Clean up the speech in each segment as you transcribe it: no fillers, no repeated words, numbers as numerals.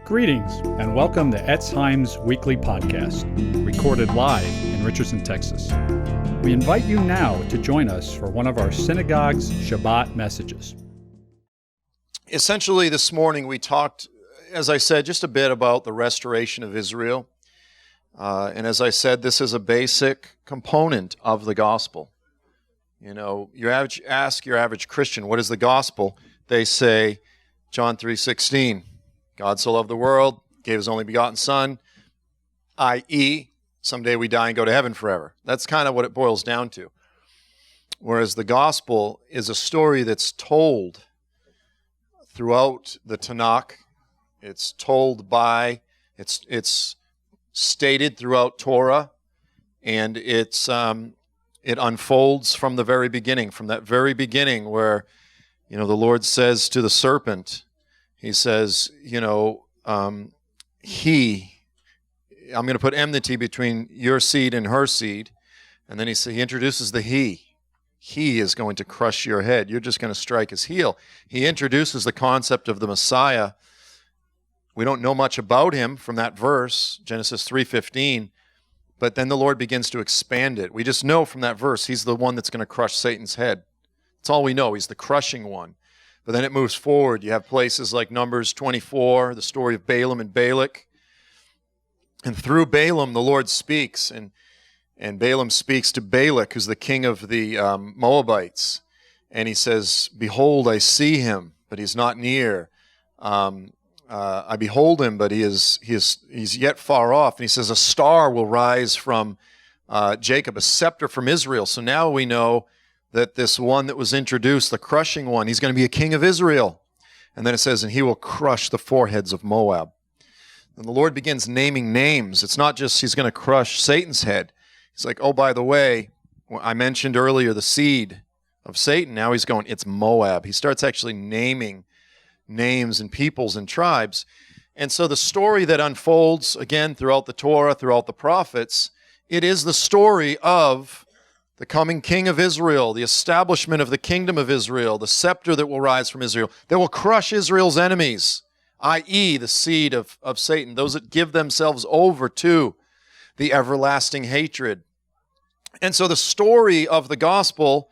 Greetings, and welcome to Eitz Chaim's weekly podcast, recorded live in Richardson, Texas. We invite you now to join us for one of our synagogue's Shabbat messages. Essentially, this morning we talked, as I said, just a bit about the restoration of Israel. And as I said, this is a basic component of the gospel. You know, ask your average Christian, what is the gospel? They say, John 3:16. God so loved the world, gave his only begotten Son, i.e., someday we die and go to heaven forever. That's kind of what it boils down to. Whereas the gospel is a story that's told throughout the Tanakh. It's told it's stated throughout Torah, and it unfolds from the very beginning, from that very beginning where, the Lord says to the serpent, he says, I'm going to put enmity between your seed and her seed. And then he introduces the he. He is going to crush your head. You're just going to strike his heel. He introduces the concept of the Messiah. We don't know much about him from that verse, Genesis 3:15, but then the Lord begins to expand it. We just know from that verse he's the one that's going to crush Satan's head. That's all we know. He's the crushing one. But then it moves forward. You have places like Numbers 24, the story of Balaam and Balak. And through Balaam, the Lord speaks. And Balaam speaks to Balak, who's the king of the Moabites. And he says, behold, I see him, but he's not near. I behold him, but he's yet far off. And he says, a star will rise from Jacob, a scepter from Israel. So now we know that this one that was introduced, the crushing one, he's going to be a king of Israel. And then it says, and he will crush the foreheads of Moab. And the Lord begins naming names. It's not just he's going to crush Satan's head. He's like, oh, by the way, I mentioned earlier the seed of Satan. Now he's going, it's Moab. He starts actually naming names and peoples and tribes. And so the story that unfolds, again, throughout the Torah, throughout the prophets, it is the story of the coming king of Israel, the establishment of the kingdom of Israel, the scepter that will rise from Israel, that will crush Israel's enemies, i.e. the seed of Satan, those that give themselves over to the everlasting hatred. And so the story of the gospel,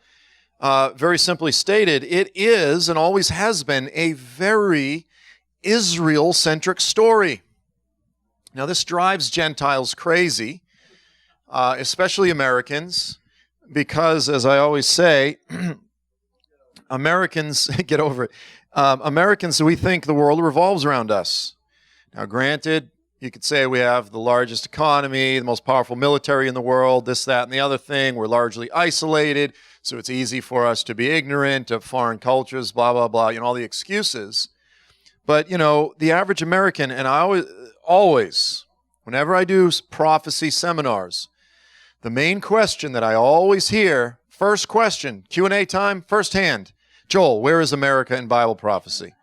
very simply stated, it is and always has been a very Israel-centric story. Now this drives Gentiles crazy, especially Americans, because, as I always say, Americans, get over it, Americans, we think the world revolves around us. Now, granted, you could say we have the largest economy, the most powerful military in the world, this, that, and the other thing. We're largely isolated, so it's easy for us to be ignorant of foreign cultures, blah, blah, blah, all the excuses. But, the average American, and I always, whenever I do prophecy seminars, the main question that I always hear, first question, Q&A time, first hand, Joel, where is America in Bible prophecy?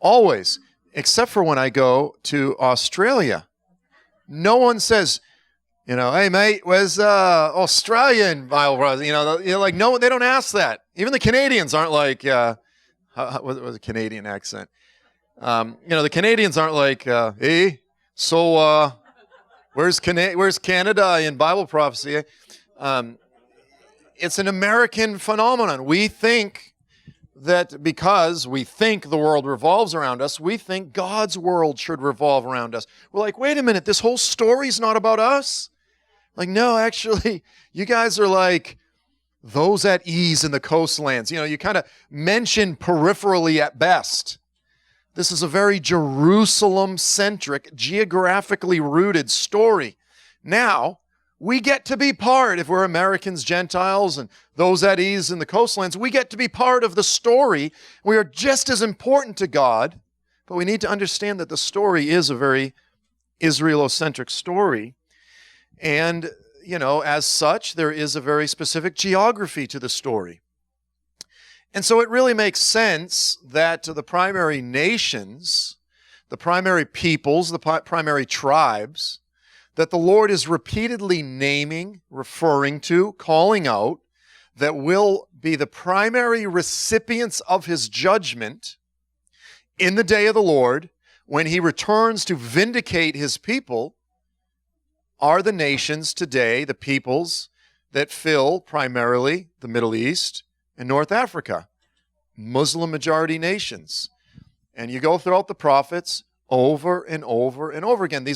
Always, except for when I go to Australia. No one says, hey mate, where's Australia in Bible prophecy? No, they don't ask that. Even the Canadians aren't like, what was a Canadian accent? The Canadians aren't like, hey, so where's Canada in Bible prophecy? It's an American phenomenon. We think that because we think the world revolves around us, we think God's world should revolve around us. We're like, wait a minute, this whole story's not about us? Like, no, actually, you guys are like those at ease in the coastlands. You kind of mention peripherally at best. This is a very Jerusalem-centric, geographically rooted story. Now, we get to be part, if we're Americans, Gentiles, and those at ease in the coastlands, we get to be part of the story. We are just as important to God, but we need to understand that the story is a very Israelocentric story. And, as such, there is a very specific geography to the story. And so it really makes sense that the primary nations, the primary peoples, the primary tribes, that the Lord is repeatedly naming, referring to, calling out, that will be the primary recipients of his judgment in the day of the Lord when he returns to vindicate his people, are the nations today, the peoples that fill primarily the Middle East and North Africa, Muslim majority nations. And you go throughout the prophets over and over and over again.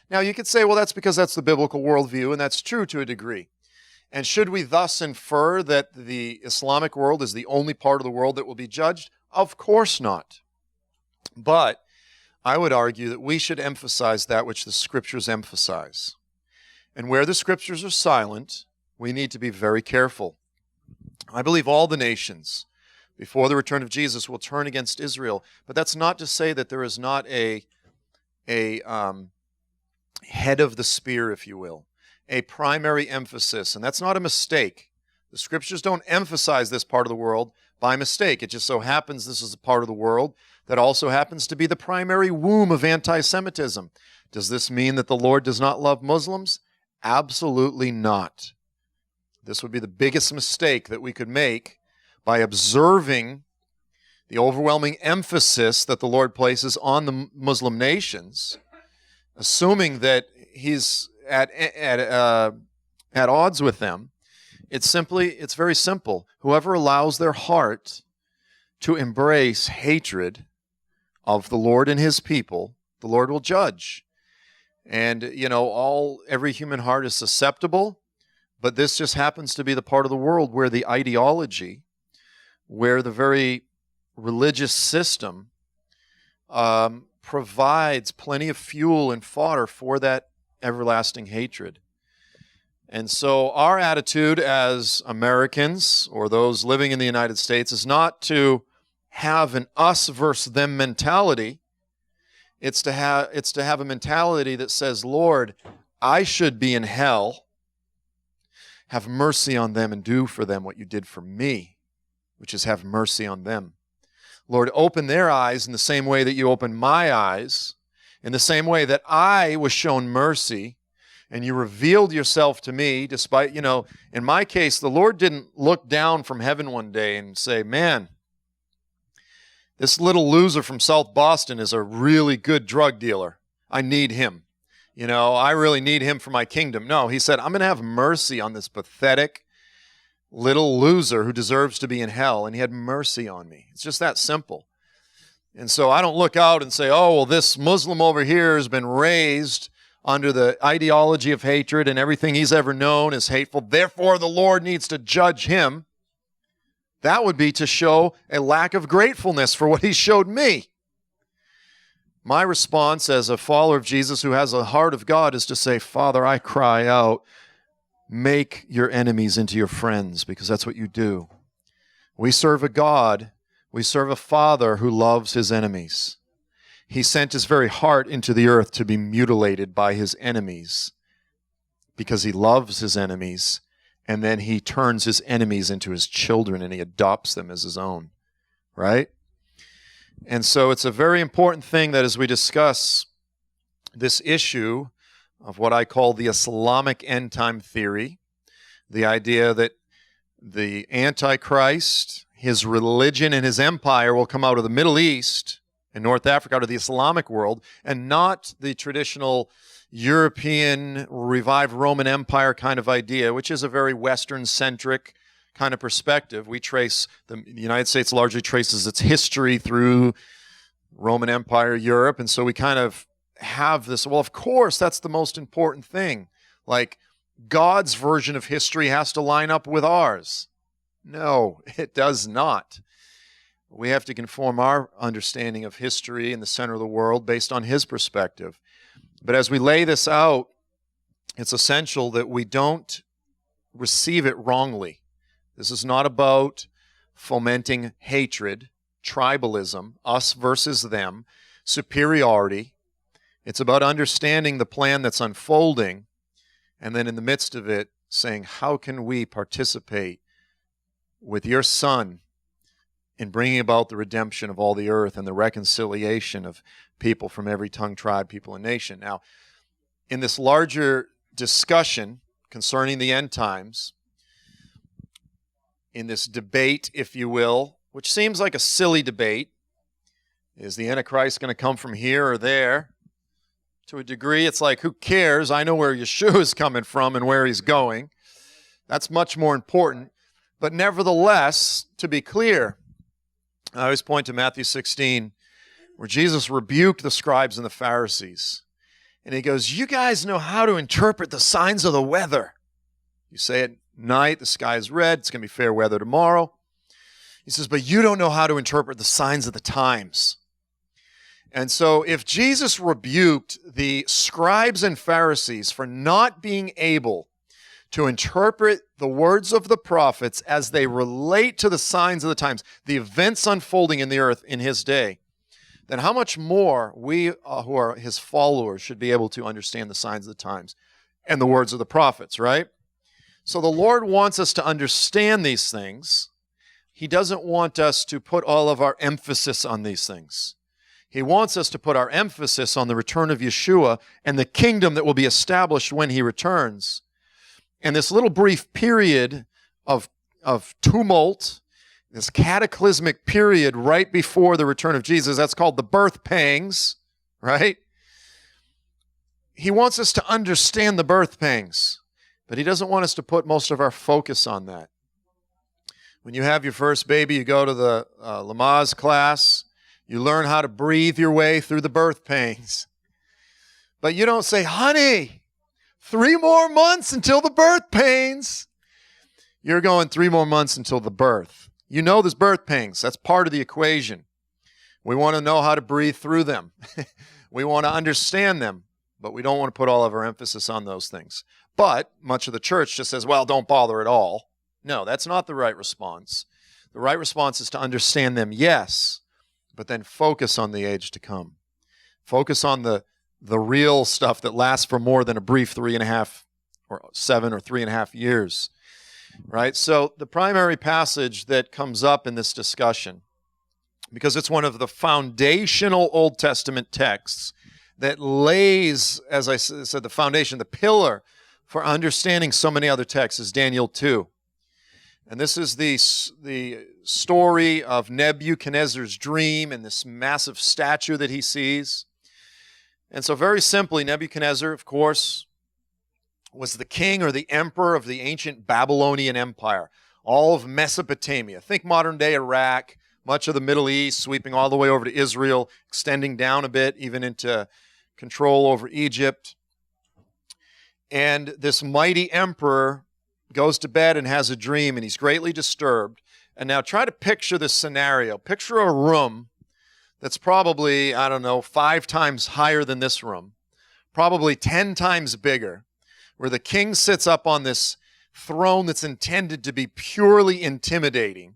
Now you could say, well, that's because that's the biblical worldview, and that's true to a degree. And should we thus infer that the Islamic world is the only part of the world that will be judged? Of course not. But I would argue that we should emphasize that which the Scriptures emphasize. And where the Scriptures are silent, we need to be very careful. I believe all the nations, before the return of Jesus, will turn against Israel. But that's not to say that there is not a head of the spear, if you will, a primary emphasis. And that's not a mistake. The Scriptures don't emphasize this part of the world by mistake. It just so happens this is a part of the world that also happens to be the primary womb of anti-Semitism. Does this mean that the Lord does not love Muslims? Absolutely not. This would be the biggest mistake that we could make by observing the overwhelming emphasis that the Lord places on the Muslim nations, assuming that he's at odds with them. It's very simple. Whoever allows their heart to embrace hatred of the Lord and his people, the Lord will judge. And, every human heart is susceptible, but this just happens to be the part of the world where the ideology, where the very religious system provides plenty of fuel and fodder for that everlasting hatred. And so our attitude as Americans or those living in the United States is not to have an us versus them mentality. It's to have a mentality that says, Lord, I should be in hell. Have mercy on them and do for them what you did for me, which is have mercy on them. Lord, open their eyes in the same way that you opened my eyes, in the same way that I was shown mercy, and you revealed yourself to me despite, in my case, the Lord didn't look down from heaven one day and say, man, this little loser from South Boston is a really good drug dealer. I need him. I really need him for my kingdom. No, he said, I'm going to have mercy on this pathetic little loser who deserves to be in hell, and he had mercy on me. It's just that simple. And so I don't look out and say, oh, well, this Muslim over here has been raised under the ideology of hatred and everything he's ever known is hateful. Therefore, the Lord needs to judge him. That would be to show a lack of gratefulness for what he showed me. My response as a follower of Jesus who has a heart of God is to say, Father, I cry out, make your enemies into your friends, because that's what you do. We serve a God, we serve a Father who loves his enemies. He sent his very heart into the earth to be mutilated by his enemies because he loves his enemies, and then he turns his enemies into his children and he adopts them as his own, right? And so it's a very important thing that as we discuss this issue of what I call the Islamic end-time theory, the idea that the Antichrist, his religion and his empire will come out of the Middle East and North Africa, out of the Islamic world, and not the traditional European revived Roman Empire kind of idea, which is a very Western-centric kind of perspective. The United States largely traces its history through Roman Empire, Europe, and so we kind of have this, well, of course, that's the most important thing. Like, God's version of history has to line up with ours. No, it does not. We have to conform our understanding of history in the center of the world based on his perspective. But as we lay this out, it's essential that we don't receive it wrongly. This is not about fomenting hatred, tribalism, us versus them, superiority. It's about understanding the plan that's unfolding, and then in the midst of it, saying, how can we participate with your Son in bringing about the redemption of all the earth and the reconciliation of people from every tongue, tribe, people, and nation. Now, in this larger discussion concerning the end times, in this debate, if you will, which seems like a silly debate, Is the Antichrist going to come from here or there? To a degree, it's like, who cares? I know where Yeshua is coming from and where he's going. That's much more important. But nevertheless, to be clear, I always point to Matthew 16, where Jesus rebuked the scribes and the Pharisees. And he goes, you guys know how to interpret the signs of the weather. You say at night, the sky is red, it's going to be fair weather tomorrow. He says, but you don't know how to interpret the signs of the times. And so if Jesus rebuked the scribes and Pharisees for not being able to interpret the words of the prophets as they relate to the signs of the times, the events unfolding in the earth in his day, then how much more we who are his followers should be able to understand the signs of the times and the words of the prophets, right? So the Lord wants us to understand these things. He doesn't want us to put all of our emphasis on these things. He wants us to put our emphasis on the return of Yeshua and the kingdom that will be established when he returns. And this little brief period of tumult, this cataclysmic period right before the return of Jesus, that's called the birth pangs, right? He wants us to understand the birth pangs, but he doesn't want us to put most of our focus on that. When you have your first baby, you go to the Lamaze class. You learn how to breathe your way through the birth pangs. But you don't say, honey, 3 more months until the birth pains. You're going 3 more months until the birth. You know there's birth pangs. That's part of the equation. We want to know how to breathe through them. We want to understand them, but we don't want to put all of our emphasis on those things. But much of the church just says, well, don't bother at all. No, that's not the right response. The right response is to understand them, yes, but then focus on the age to come. Focus on the real stuff that lasts for more than a brief 3.5 or 7 or 3.5 years, right? So the primary passage that comes up in this discussion, because it's one of the foundational Old Testament texts that lays, as I said, the foundation, the pillar for understanding so many other texts, is Daniel 2. And this is the story of Nebuchadnezzar's dream and this massive statue that he sees. And so very simply, Nebuchadnezzar, of course, was the king or the emperor of the ancient Babylonian Empire, all of Mesopotamia. Think modern-day Iraq, much of the Middle East, sweeping all the way over to Israel, extending down a bit, even into control over Egypt. And this mighty emperor goes to bed and has a dream, and he's greatly disturbed. And now try to picture this scenario. Picture a room that's probably, 5 times higher than this room, probably 10 times bigger, where the king sits up on this throne that's intended to be purely intimidating.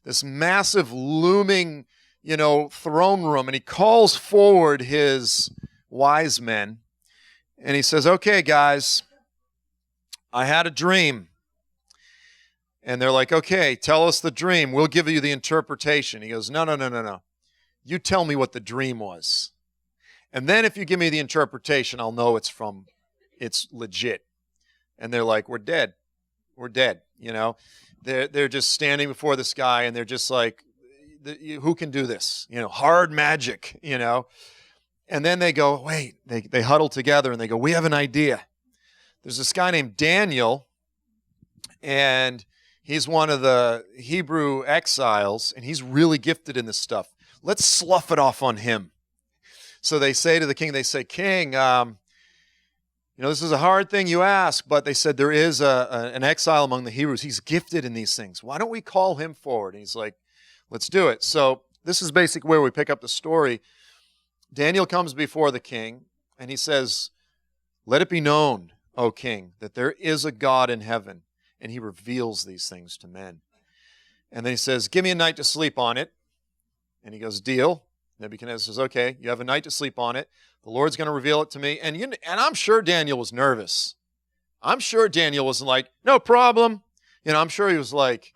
This massive looming, throne room, and he calls forward his wise men, and he says, okay, guys, I had a dream. And they're like, okay, tell us the dream. We'll give you the interpretation. He goes, no. You tell me what the dream was. And then if you give me the interpretation, I'll know it's legit. And they're like, we're dead. We're dead. They're just standing before this guy, and they're just like, who can do this? Hard magic, And then they go, wait, they huddle together and they go, we have an idea. There's this guy named Daniel, and he's one of the Hebrew exiles, and he's really gifted in this stuff. Let's slough it off on him. So they say to the king, King, this is a hard thing you ask, but they said there is an exile among the Hebrews. He's gifted in these things. Why don't we call him forward? And he's like, let's do it. So this is basically where we pick up the story. Daniel comes before the king, and he says, let it be known, O king, that there is a God in heaven, and he reveals these things to men. And then he says, give me a night to sleep on it. And he goes, deal. Nebuchadnezzar says, okay, you have a night to sleep on it. The Lord's going to reveal it to me. And I'm sure Daniel was nervous. I'm sure Daniel was like, no problem. I'm sure he was like,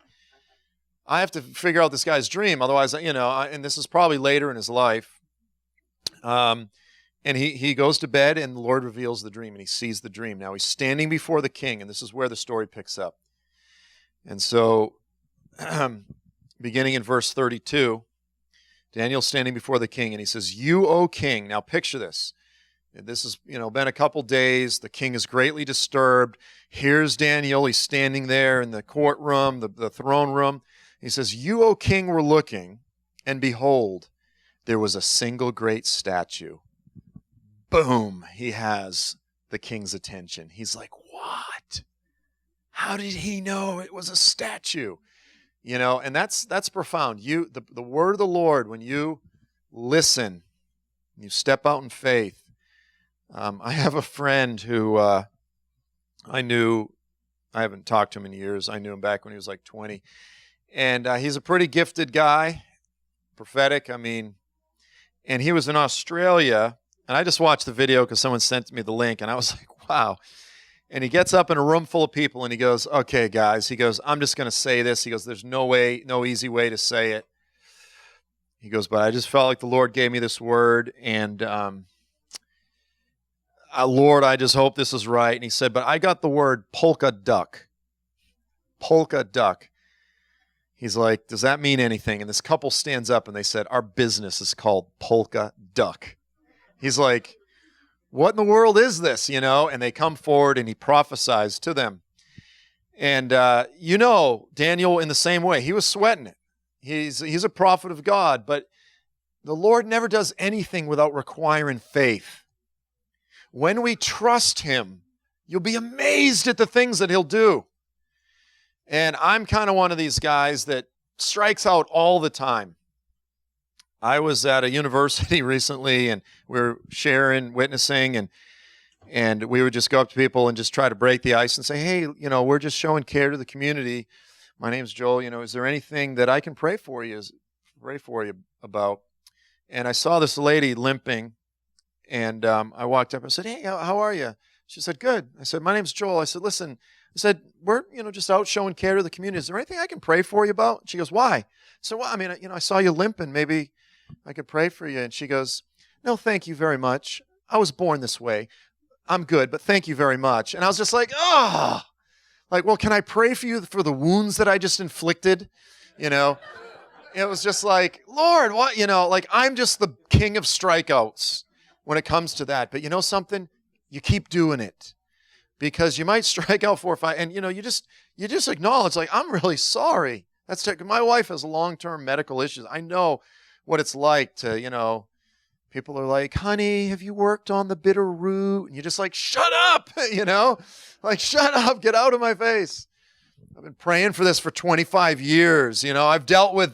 I have to figure out this guy's dream. Otherwise, and this is probably later in his life. And he goes to bed, and the Lord reveals the dream, and he sees the dream. Now he's standing before the king, and this is where the story picks up. And so, beginning in verse 32, Daniel's standing before the king, and he says, "You, O king." Now picture this. This has, been a couple days. The king is greatly disturbed. Here's Daniel. He's standing there in the courtroom, the throne room. He says, "You, O king, were looking, and behold, there was a single great statue." Boom. He has the king's attention. He's like, "What? How did he know it was a statue?" And that's profound. The word of the Lord, when you listen, you step out in faith. I have a friend who I haven't talked to him in years. I knew him back when he was like 20. And he's a pretty gifted guy, prophetic, and he was in Australia. And I just watched the video because someone sent me the link, and I was like, wow. And he gets up in a room full of people, and he goes, "Okay, guys," he goes, "I'm just going to say this." He goes, "There's no easy way to say it." He goes, "But I just felt like the Lord gave me this word, and Lord, I just hope this is right." And he said, "But I got the word polka duck." Polka duck. He's like, "Does that mean anything?" And this couple stands up, and they said, "Our business is called Polka Duck." He's like, "What in the world is this?" And they come forward, and he prophesies to them. And Daniel, in the same way, he was sweating it. He's a prophet of God, but the Lord never does anything without requiring faith. When we trust him, you'll be amazed at the things that he'll do. And I'm kind of one of these guys that strikes out all the time. I was at a university recently, and we were sharing, witnessing, and we would just go up to people and just try to break the ice and say, "Hey, we're just showing care to the community. My name's Joel. Is there anything that I can pray for you about?" And I saw this lady limping, and I walked up and said, "Hey, how are you?" She said, "Good." I said, "My name's Joel." I said, "Listen," I said, "we're just out showing care to the community. Is there anything I can pray for you about?" She goes, "Why?" So, "Well, I saw you limping. Maybe I could pray for you." And she goes, "No, thank you very much. I was born this way. I'm good, but thank you very much." And I was just like, well, can I pray for you for the wounds that I just inflicted? It was just like, Lord, what? I'm just the king of strikeouts when it comes to that. But something? You keep doing it, because you might strike out 4 or 5, and you just acknowledge, like, I'm really sorry. My wife has long-term medical issues. I know what it's like to, people are like, "Honey, have you worked on the bitter root?" And you're just like, "Shut up," like, shut up, get out of my face. I've been praying for this for 25 years. I've dealt with,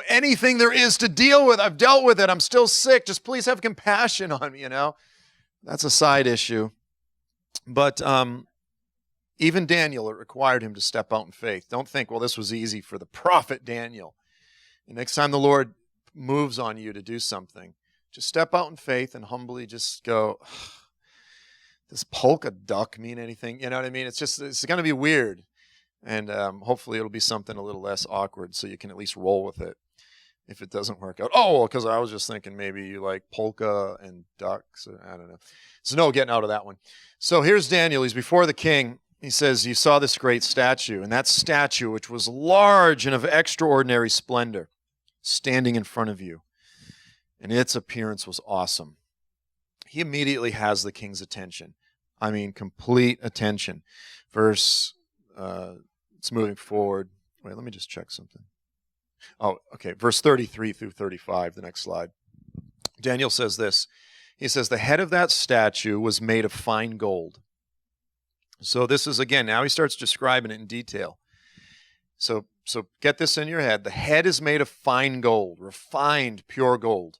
anything there is to deal with. I've dealt with it. I'm still sick. Just please have compassion on me, That's a side issue. But even Daniel, it required him to step out in faith. Don't think, well, this was easy for the prophet Daniel. The next time the Lord moves on you to do something, just step out in faith and humbly just go, "Does polka duck mean anything?" You know what I mean? It's going to be weird. And hopefully it'll be something a little less awkward so you can at least roll with it if it doesn't work out. "Oh, because I was just thinking maybe you like polka and ducks." I don't know. So no getting out of that one. So here's Daniel. He's before the king. He says, "You saw this great statue, and that statue, which was large and of extraordinary splendor, standing in front of you, and its appearance was awesome." He immediately has the king's attention. Complete attention. It's moving forward. Wait, let me just check something. Oh, okay. Verse 33 through 35, the next slide. Daniel says this. He says, "The head of that statue was made of fine gold." So this is, again, now he starts describing it in detail. So get this in your head. The head is made of fine gold, refined, pure gold.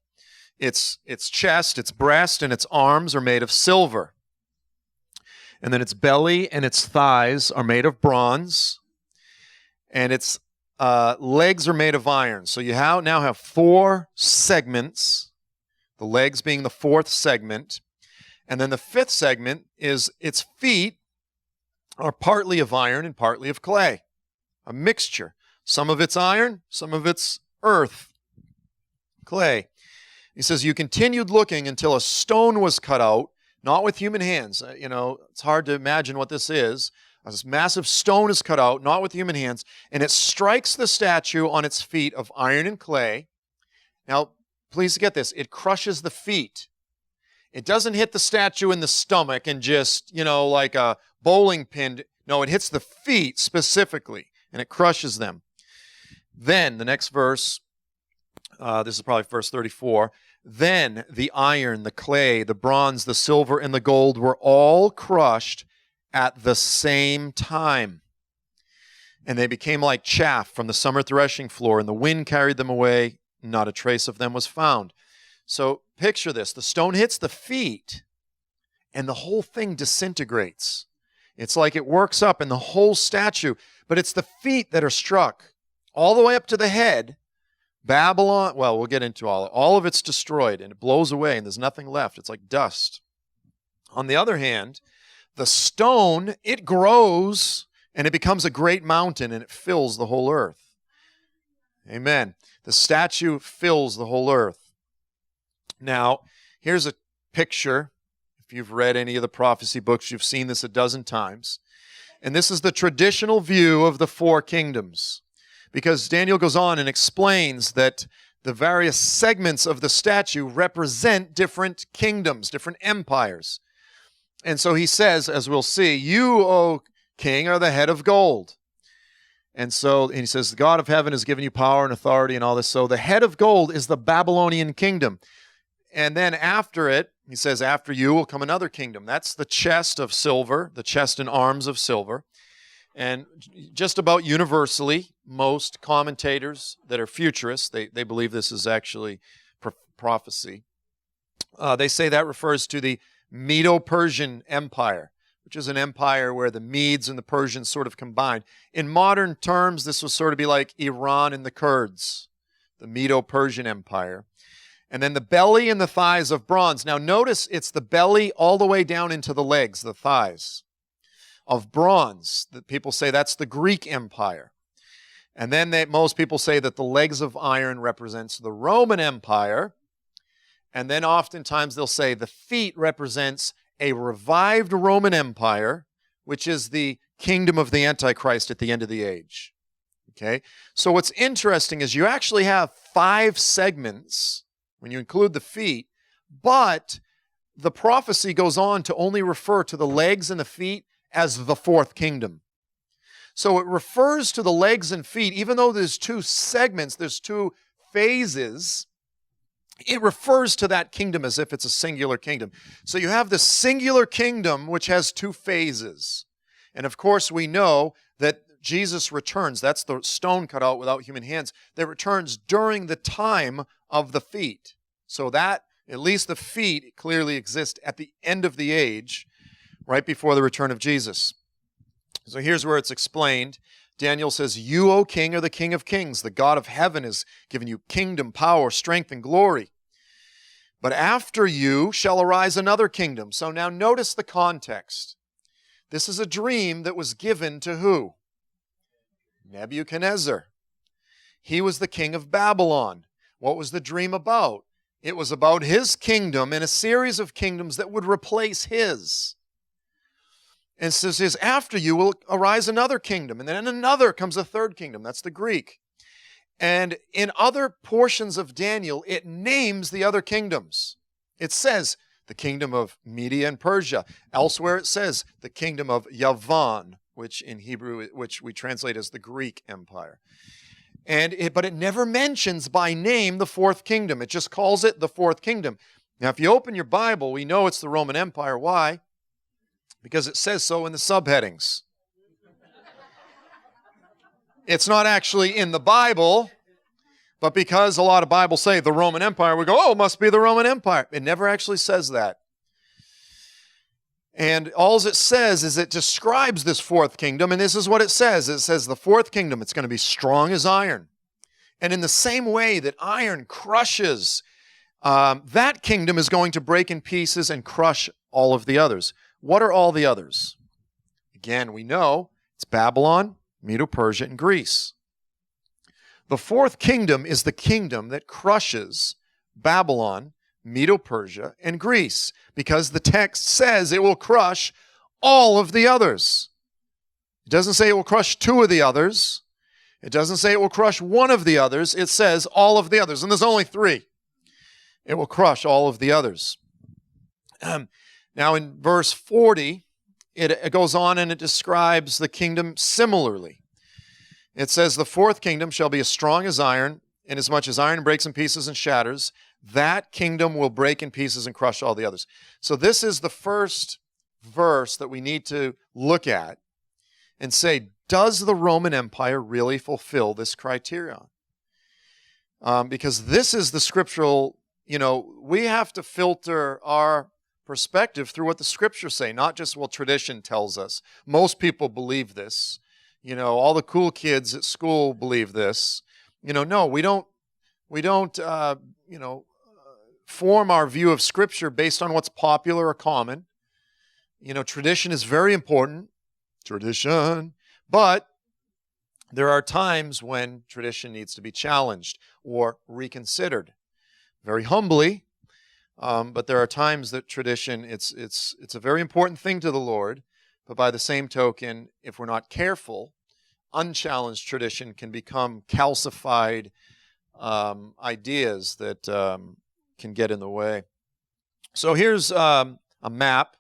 Its chest, its breast, and its arms are made of silver. And then its belly and its thighs are made of bronze. And its legs are made of iron. So you now have 4 segments, the legs being the 4th segment. And then the 5th segment is its feet are partly of iron and partly of clay, a mixture. Some of it's iron, some of it's earth, clay. He says, "You continued looking until a stone was cut out, not with human hands." It's hard to imagine what this is. This massive stone is cut out, not with human hands, and it strikes the statue on its feet of iron and clay. Now, please get this. It crushes the feet. It doesn't hit the statue in the stomach and just, like a bowling pin. No, it hits the feet specifically, and it crushes them. Then, the next verse, this is probably verse 34. Then the iron, the clay, the bronze, the silver, and the gold were all crushed at the same time. And they became like chaff from the summer threshing floor, and the wind carried them away. Not a trace of them was found. So picture this. The stone hits the feet, and the whole thing disintegrates. It's like it works up in the whole statue, but it's the feet that are struck all the way up to the head. Babylon, well, we'll get into all of it's destroyed, and it blows away, and there's nothing left. It's like dust. On the other hand, the stone, it grows, and it becomes a great mountain, and it fills the whole earth. Amen. The statue fills the whole earth. Now, here's a picture. If you've read any of the prophecy books, you've seen this a dozen times. And this is the traditional view of the four kingdoms. Because Daniel goes on and explains that the various segments of the statue represent different kingdoms, different empires. And so he says, as we'll see, you, O king, are the head of gold. And he says, the God of heaven has given you power and authority and all this. So the head of gold is the Babylonian kingdom. And then after it, he says, after you will come another kingdom. That's the chest of silver, the chest and arms of silver. And just about universally, most commentators that are futurists, they believe this is actually prophecy. They say that refers to the Medo-Persian Empire, which is an empire where the Medes and the Persians sort of combined. In modern terms, this would sort of be like Iran and the Kurds, the Medo-Persian Empire. And then the belly and the thighs of bronze. Now notice it's the belly all the way down into the legs, the thighs, of bronze. That people say that's the Greek Empire. And then most people say that the legs of iron represents the Roman Empire. And then oftentimes they'll say the feet represents a revived Roman Empire, which is the kingdom of the Antichrist at the end of the age. Okay? So what's interesting is you actually have 5 segments when you include the feet, but the prophecy goes on to only refer to the legs and the feet as the fourth kingdom. So it refers to the legs and feet, even though there's 2 segments, there's 2 phases, it refers to that kingdom as if it's a singular kingdom. So you have the singular kingdom, which has 2 phases. And of course, we know that Jesus returns. That's the stone cut out without human hands that returns during the time of the feet. So that, at least the feet, clearly exist at the end of the age, right before the return of Jesus. So here's where it's explained. Daniel says, you, O king, are the King of kings. The God of heaven has given you kingdom, power, strength, and glory. But after you shall arise another kingdom. So now notice the context. This is a dream that was given to who? Nebuchadnezzar. He was the king of Babylon. What was the dream about? It was about his kingdom and a series of kingdoms that would replace his. And so it says, after you will arise another kingdom. And then another comes a third kingdom. That's the Greek. And in other portions of Daniel, it names the other kingdoms. It says the kingdom of Media and Persia. Elsewhere it says the kingdom of Yavan, which in Hebrew, which we translate as the Greek Empire. But it never mentions by name the fourth kingdom. It just calls it the fourth kingdom. Now, if you open your Bible, we know it's the Roman Empire. Why? Because it says so in the subheadings. It's not actually in the Bible, but because a lot of Bibles say the Roman Empire, we go, oh, it must be the Roman Empire. It never actually says that. And all it says is it describes this fourth kingdom, and this is what it says. It says the fourth kingdom, it's going to be strong as iron. And in the same way that iron crushes, that kingdom is going to break in pieces and crush all of the others. What are all the others? Again, we know it's Babylon, Medo-Persia, and Greece. The fourth kingdom is the kingdom that crushes Babylon, Medo-Persia, and Greece, because the text says it will crush all of the others. It doesn't say it will crush two of the others. It doesn't say it will crush one of the others. It says all of the others. And there's only three. It will crush all of the others. Now in verse 40, it goes on and it describes the kingdom similarly. It says, the fourth kingdom shall be as strong as iron, inasmuch as iron breaks in pieces and shatters. That kingdom will break in pieces and crush all the others. So this is the first verse that we need to look at and say, does the Roman Empire really fulfill this criterion? Because this is the scriptural, we have to filter our perspective through what the scriptures say, not just what tradition tells us. Most people believe this. All the cool kids at school believe this. No, we don't, form our view of scripture based on what's popular or common. Tradition is very important. Tradition. But there are times when tradition needs to be challenged or reconsidered. Very humbly, but there are times that tradition, it's a very important thing to the Lord, but by the same token, if we're not careful, unchallenged tradition can become calcified ideas that can get in the way. So here's a map.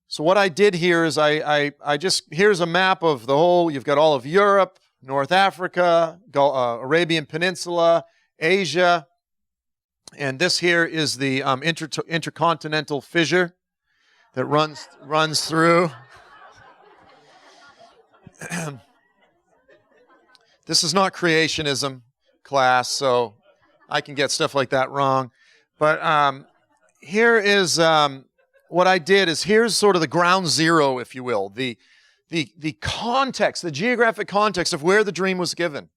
So what I did here is here's a map of the whole, you've got all of Europe, North Africa, Arabian Peninsula, Asia, and this here is the intercontinental fissure that runs through. This is not creationism class, so I can get stuff like that wrong. But here is what I did is here's sort of the ground zero, if you will, the context, the geographic context of where the dream was given.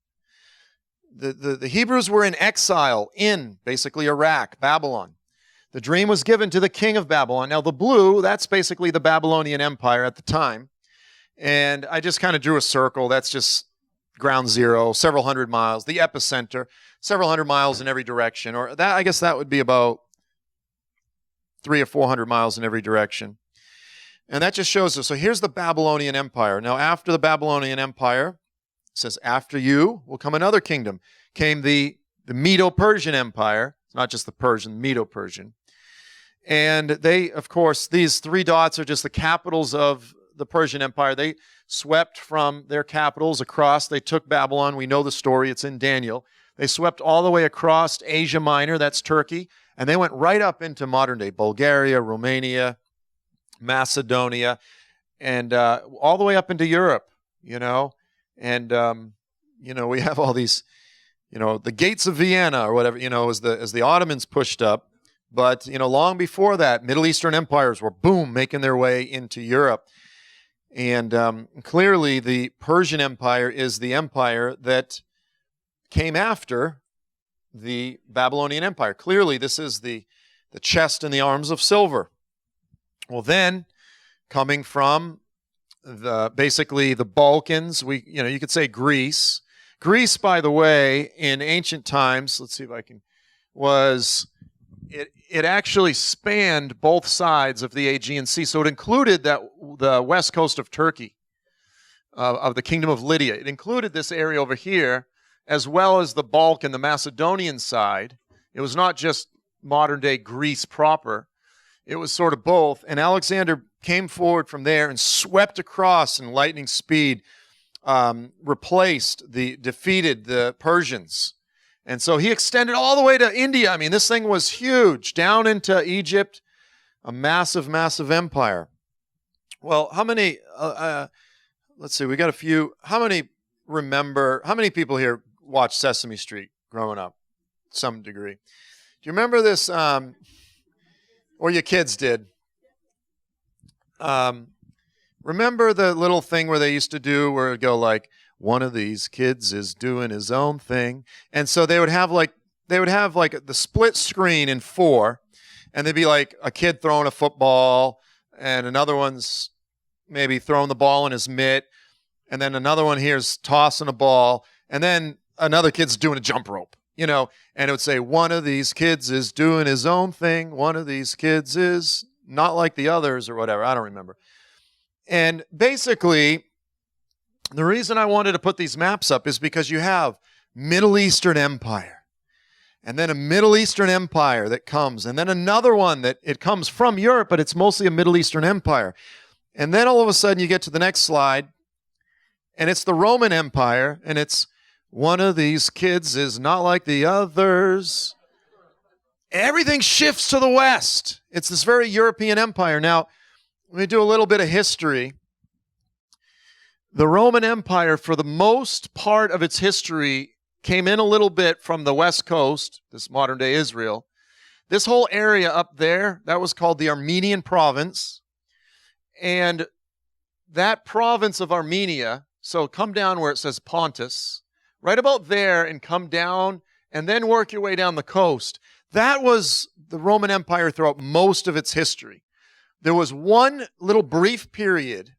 The Hebrews were in exile in basically Iraq, Babylon. The dream was given to the king of Babylon. Now the blue, that's basically the Babylonian Empire at the time. And I just kind of drew a circle. That's just ground zero, several hundred miles. The epicenter, several hundred miles in every direction. Or that, I guess that would be about 300 or 400 miles in every direction. And that just shows us. So here's the Babylonian Empire. Now after the Babylonian Empire, it says, after you will come another kingdom. Came the Medo-Persian Empire. It's not just the Persian, Medo-Persian. And they, of course, these three dots are just the capitals of the Persian Empire. They swept from their capitals across. They took Babylon. We know the story. It's in Daniel. They swept all the way across Asia Minor, that's Turkey, and they went right up into modern-day Bulgaria, Romania, Macedonia, and all the way up into Europe, And, we have all these, the gates of Vienna or whatever, as the Ottomans pushed up. But, long before that, Middle Eastern empires were, boom, making their way into Europe. And clearly the Persian Empire is the empire that came after the Babylonian Empire. Clearly this is the chest and the arms of silver. Well then, coming from basically the Balkans, you could say Greece. Greece, by the way, in ancient times, let's see if I can, it actually spanned both sides of the Aegean Sea. So it included the west coast of Turkey, of the Kingdom of Lydia. It included this area over here, as well as the Balkan, the Macedonian side. It was not just modern-day Greece proper. It was sort of both. And Alexander came forward from there and swept across in lightning speed, defeated the Persians. And so he extended all the way to India. I mean, this thing was huge, down into Egypt, a massive, massive empire. Well, how many, let's see, we got a few. How many people here watched Sesame Street growing up? To some degree. Do you remember this, or your kids did? Remember the little thing where they used to do where it would go like, one of these kids is doing his own thing. And so they would have like the split screen in 4, and they'd be like a kid throwing a football, and another one's maybe throwing the ball in his mitt, and then another one here's tossing a ball, and then another kid's doing a jump rope, and it would say, one of these kids is doing his own thing, one of these kids is not like the others or whatever. I don't remember. And basically, The reason I wanted to put these maps up is because you have Middle Eastern Empire, and then a Middle Eastern Empire that comes, and then another one that it comes from Europe, but it's mostly a Middle Eastern Empire. And then all of a sudden you get to the next slide, and it's the Roman Empire, and it's one of these kids is not like the others. Everything shifts to the west. It's this very European empire. Now, let me do a little bit of history. The Roman Empire, for the most part of its history, came in a little bit from the west coast, this modern-day Israel. This whole area up there, that was called the Armenian province. And that province of Armenia, so come down where it says Pontus, right about there and come down and then work your way down the coast. That was the Roman Empire throughout most of its history. There was one little brief period.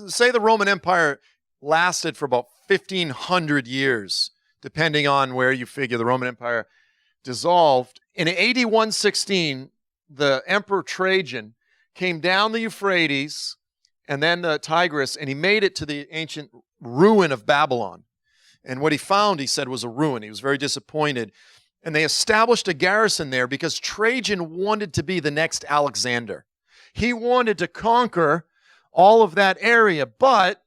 Say the Roman Empire lasted for about 1,500 years, depending on where you figure the Roman Empire dissolved. In AD 116, the Emperor Trajan came down the Euphrates and then the Tigris, and he made it to the ancient ruin of Babylon. And what he found, he said, was a ruin. He was very disappointed. And they established a garrison there because Trajan wanted to be the next Alexander. He wanted to conquer all of that area, but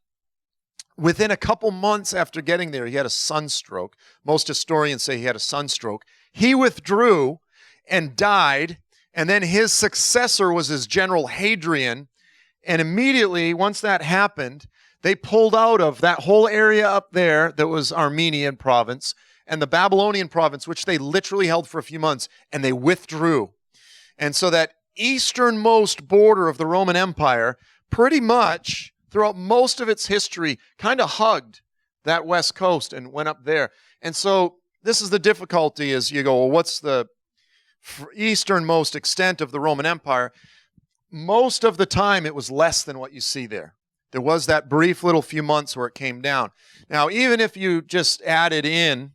within a couple months after getting there, he had a sunstroke. Most historians say he had a sunstroke. He withdrew and died, and then his successor was his general Hadrian, and immediately, once that happened, they pulled out of that whole area up there that was Armenian province and the Babylonian province, which they literally held for a few months, and they withdrew. And so that easternmost border of the Roman Empire pretty much throughout most of its history kind of hugged that west coast and went up there. And so this is the difficulty is you go, well, what's the easternmost extent of the Roman Empire? Most of the time it was less than what you see there. There was that brief little few months where it came down. Now, even if you just added in,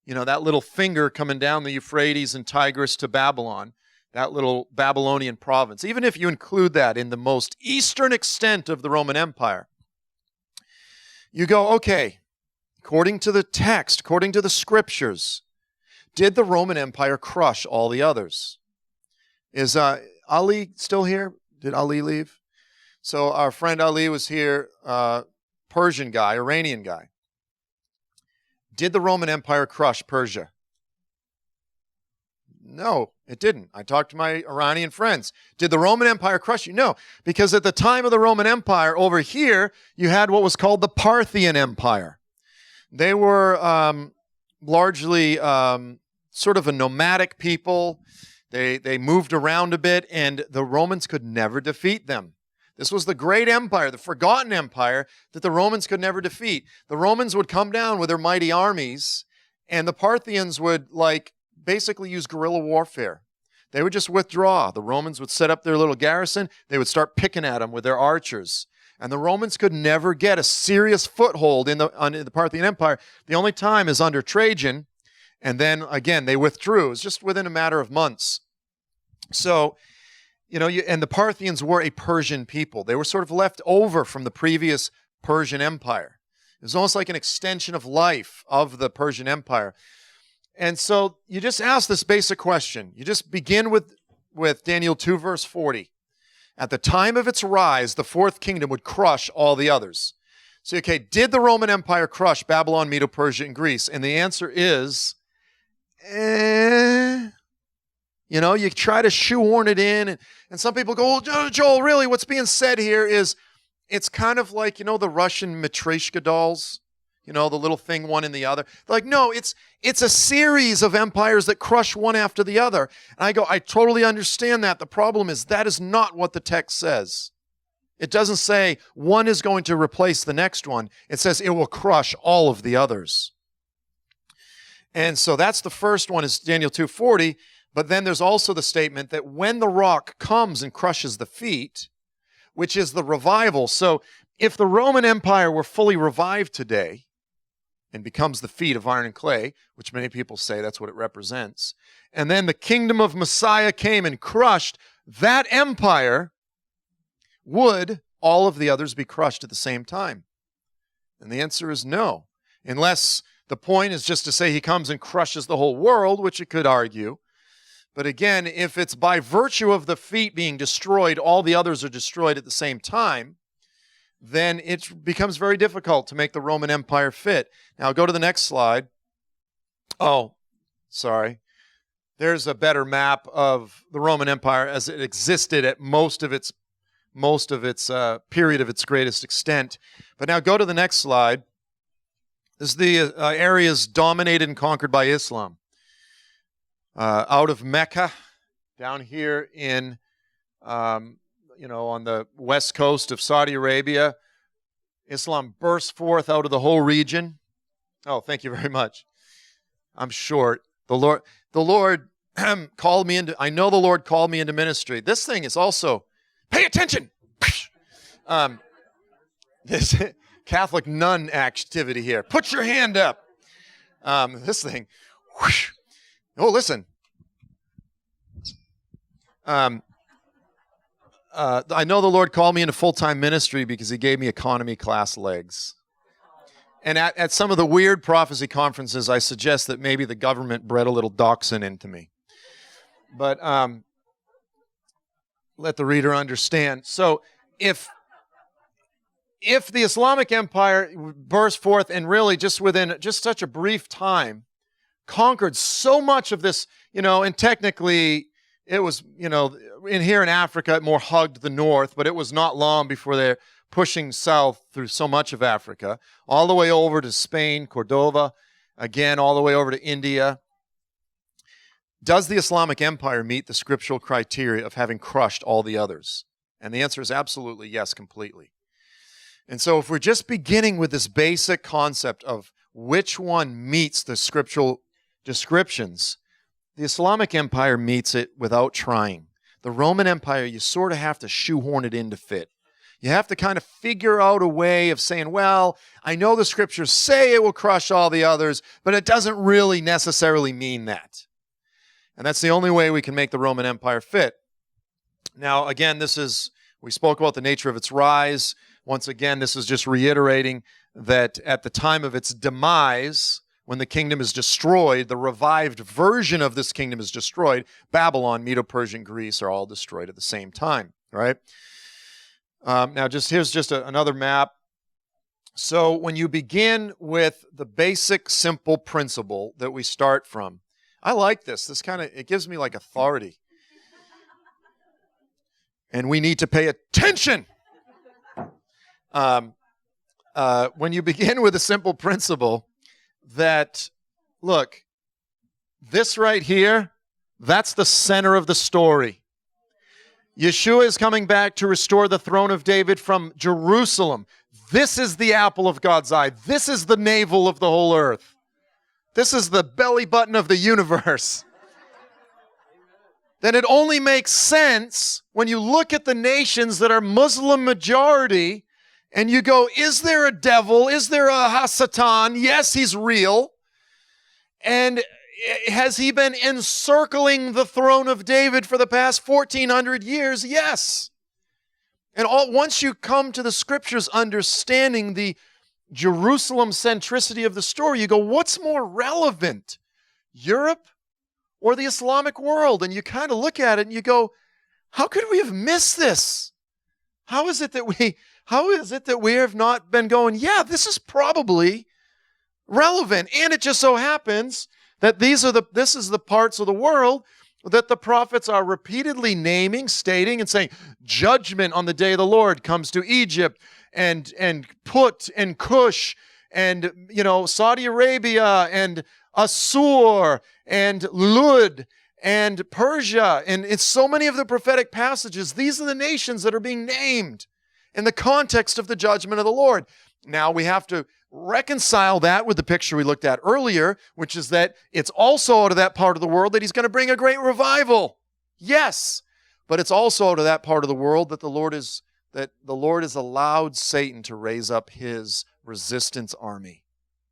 that little finger coming down the Euphrates and Tigris to Babylon, that little Babylonian province, even if you include that in the most eastern extent of the Roman Empire, you go, okay, according to the text, according to the scriptures, did the Roman Empire crush all the others? Is Ali still here? Did Ali leave? So our friend Ali was here, Persian guy, Iranian guy. Did the Roman Empire crush Persia? No, it didn't. I talked to my Iranian friends. Did the Roman Empire crush you? No, because at the time of the Roman Empire, over here, you had what was called the Parthian Empire. They were largely sort of a nomadic people. They moved around a bit, and the Romans could never defeat them. This was the great empire, the forgotten empire that the Romans could never defeat. The Romans would come down with their mighty armies, and the Parthians would basically use guerrilla warfare. They would just withdraw. The Romans would set up their little garrison. They would start picking at them with their archers. And the Romans could never get a serious foothold in the Parthian Empire. The only time is under Trajan, and then again they withdrew. It was just within a matter of months. So, and the Parthians were a Persian people. They were sort of left over from the previous Persian Empire. It was almost like an extension of life of the Persian Empire. And so you just ask this basic question. You just begin with Daniel 2, verse 40. At the time of its rise, the fourth kingdom would crush all the others. So, okay, did the Roman Empire crush Babylon, Medo-Persia, and Greece? And the answer is, you try to shoehorn it in. And some people go, well, Joel, really, what's being said here is, it's kind of like, the Russian Matryoshka dolls. The little thing, one in the other. They're like, no, it's a series of empires that crush one after the other. And I go, I totally understand that. The problem is that is not what the text says. It doesn't say one is going to replace the next one. It says it will crush all of the others. And so that's the first one is Daniel 2:40. But then there's also the statement that when the rock comes and crushes the feet, which is the revival. So if the Roman Empire were fully revived today, and becomes the feet of iron and clay, which many people say that's what it represents. And then the kingdom of Messiah came and crushed that empire, would all of the others be crushed at the same time? And the answer is no. Unless the point is just to say he comes and crushes the whole world, which you could argue. But again, if it's by virtue of the feet being destroyed, all the others are destroyed at the same time, then it becomes very difficult to make the Roman Empire fit. Now go to the next slide. Oh, sorry. There's a better map of the Roman Empire as it existed at most of its period of its greatest extent. But now go to the next slide. This is the areas dominated and conquered by Islam. Out of Mecca, down here in, on the west coast of Saudi Arabia, Islam burst forth out of the whole region. Oh, thank you very much. I'm short. The Lord called me into, I know the Lord called me into ministry. This thing is also, pay attention. This Catholic nun activity here. Put your hand up. This thing. Whoosh. Oh, listen. I know the Lord called me into full-time ministry because he gave me economy class legs. And at some of the weird prophecy conferences, I suggest that maybe the government bred a little dachshund into me. But let the reader understand. So if the Islamic Empire burst forth and really just within just such a brief time conquered so much of this, and technically it was, in here in Africa, it more hugged the north, but it was not long before they're pushing south through so much of Africa, all the way over to Spain, Cordova, again, all the way over to India. Does the Islamic Empire meet the scriptural criteria of having crushed all the others? And the answer is absolutely yes, completely. And so if we're just beginning with this basic concept of which one meets the scriptural descriptions, the Islamic Empire meets it without trying. The Roman Empire, you sort of have to shoehorn it in to fit. You have to kind of figure out a way of saying, well, I know the scriptures say it will crush all the others, but it doesn't really necessarily mean that. And that's the only way we can make the Roman Empire fit. Now, again, we spoke about the nature of its rise. Once again, this is just reiterating that at the time of its demise, when the kingdom is destroyed, the revived version of this kingdom is destroyed. Babylon, Medo-Persian, Greece are all destroyed at the same time, right? Now, here's another map. So when you begin with the basic, simple principle that we start from, I like this. It gives me like authority. And we need to pay attention. When you begin with a simple principle that, look, this right here, that's the center of the story. Yeshua is coming back to restore the throne of David from Jerusalem. This is the apple of God's eye. This is the navel of the whole earth. This is the belly button of the universe. Then it only makes sense when you look at the nations that are Muslim majority and you go, is there a devil? Is there a Hasatan? Yes, he's real. And has he been encircling the throne of David for the past 1,400 years? Yes. And once you come to the scriptures understanding the Jerusalem centricity of the story, you go, what's more relevant, Europe or the Islamic world? And you kind of look at it and you go, how could we have missed this? How is it that we have not been going, yeah, this is probably relevant? And it just so happens that this is the parts of the world that the prophets are repeatedly naming, stating, and saying, judgment on the day of the Lord comes to Egypt and Put and Cush and Saudi Arabia and Assur and Lud and Persia. And it's so many of the prophetic passages. These are the nations that are being named in the context of the judgment of the Lord. Now we have to reconcile that with the picture we looked at earlier, which is that it's also out of that part of the world that he's going to bring a great revival. Yes, but it's also out of that part of the world that the Lord has allowed Satan to raise up his resistance army,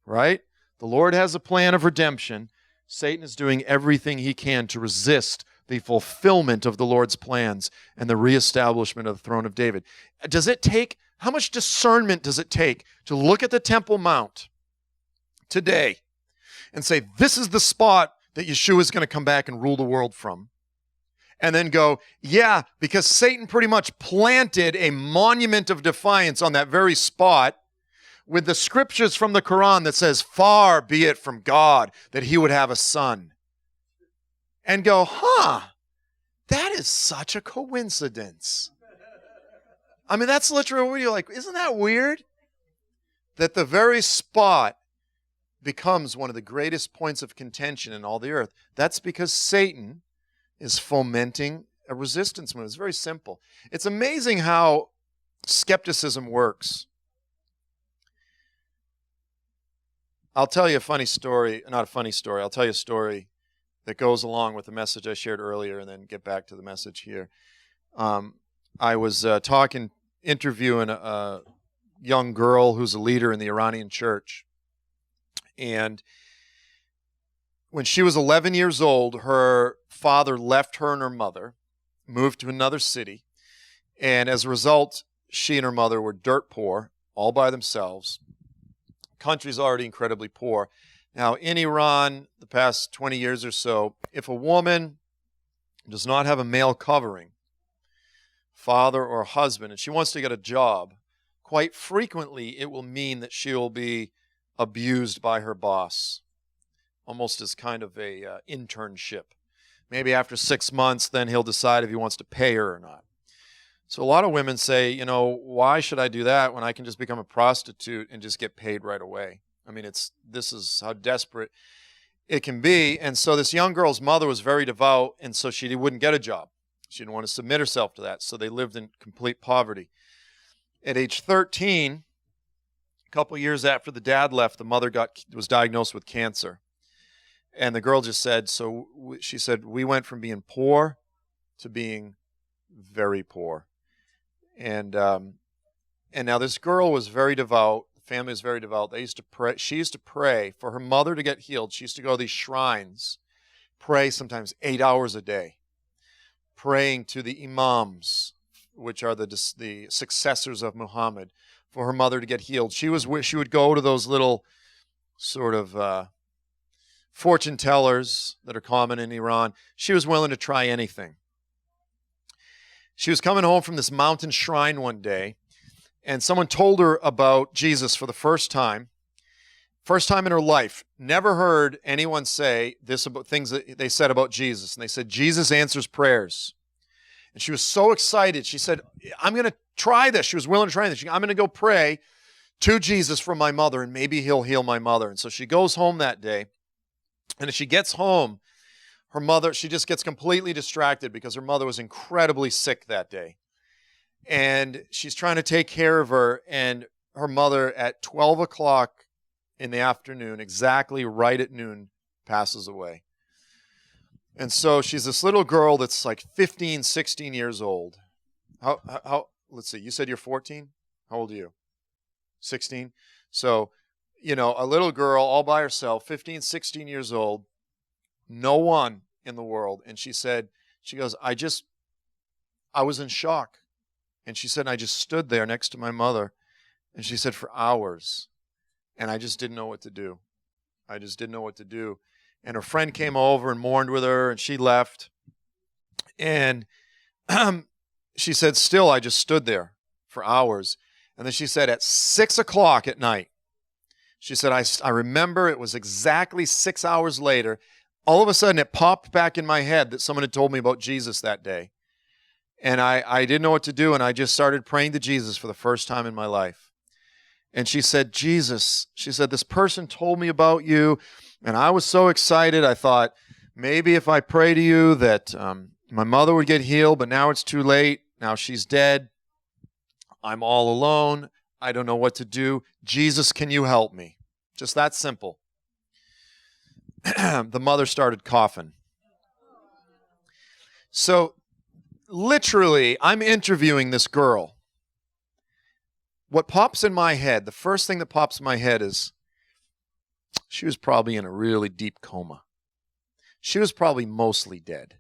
right? The Lord has a plan of redemption. Satan is doing everything he can to resist the fulfillment of the Lord's plans and the reestablishment of the throne of David. Does it take How much discernment does it take to look at the Temple Mount today and say, this is the spot that Yeshua is going to come back and rule the world from? And then go, yeah, because Satan pretty much planted a monument of defiance on that very spot with the scriptures from the Quran that says, far be it from God that he would have a son. And go, that is such a coincidence. I mean, that's literally what you're like, isn't that weird? That the very spot becomes one of the greatest points of contention in all the earth. That's because Satan is fomenting a resistance movement. It's very simple. It's amazing how skepticism works. I'll tell you a funny story, not a funny story, I'll tell you a story that goes along with the message I shared earlier and then get back to the message here. I was interviewing a young girl who's a leader in the Iranian church. And when she was 11 years old, her father left her and her mother, moved to another city, and as a result, she and her mother were dirt poor, all by themselves. Country's already incredibly poor. Now, in Iran, the past 20 years or so, if a woman does not have a male covering, father or husband, and she wants to get a job, quite frequently it will mean that she will be abused by her boss, almost as kind of a internship. Maybe after 6 months, then he'll decide if he wants to pay her or not. So a lot of women say, why should I do that when I can just become a prostitute and just get paid right away? I mean, this is how desperate it can be. And so this young girl's mother was very devout, and so she wouldn't get a job. She didn't want to submit herself to that, so they lived in complete poverty. At age 13, a couple years after the dad left, the mother was diagnosed with cancer. And the girl just said, she said, we went from being poor to being very poor. And now this girl was very devout. The family was very devout. They used to pray. She used to pray for her mother to get healed. She used to go to these shrines, pray sometimes 8 hours a day, praying to the imams, which are the successors of Muhammad, for her mother to get healed. She would go to those little sort of fortune tellers that are common in Iran. She was willing to try anything. She was coming home from this mountain shrine one day, and someone told her about Jesus for the first time in her life. Never heard anyone say this about things that they said about Jesus. And they said, Jesus answers prayers. And she was so excited. She said, I'm going to try this. She was willing to try this. I'm going to go pray to Jesus for my mother, and maybe he'll heal my mother. And so she goes home that day. And as she gets home, her mother, she just gets completely distracted because her mother was incredibly sick that day. And she's trying to take care of her, and her mother at 12 o'clock in the afternoon, exactly right at noon, passes away. And so she's this little girl that's like 15, 16 years old. How let's see, you said you're 14? How old are you? 16? So, a little girl all by herself, 15, 16 years old, no one in the world. And she goes, I was in shock. And she said, I just stood there next to my mother. And she said, for hours. And I just didn't know what to do. And her friend came over and mourned with her, and she left. And she said, still, I just stood there for hours. And then she said, at 6 o'clock at night, she said, I remember it was exactly 6 hours later. All of a sudden, it popped back in my head that someone had told me about Jesus that day. And I didn't know what to do, and I just started praying to Jesus for the first time in my life. And she said, Jesus, she said, this person told me about you, and I was so excited. I thought, maybe if I pray to you that my mother would get healed, but now it's too late. Now she's dead. I'm all alone. I don't know what to do. Jesus, can you help me? Just that simple. The mother started coughing. So literally, I'm interviewing this girl. What pops in my head, the first thing that pops in my head is she was probably in a really deep coma. She was probably mostly dead.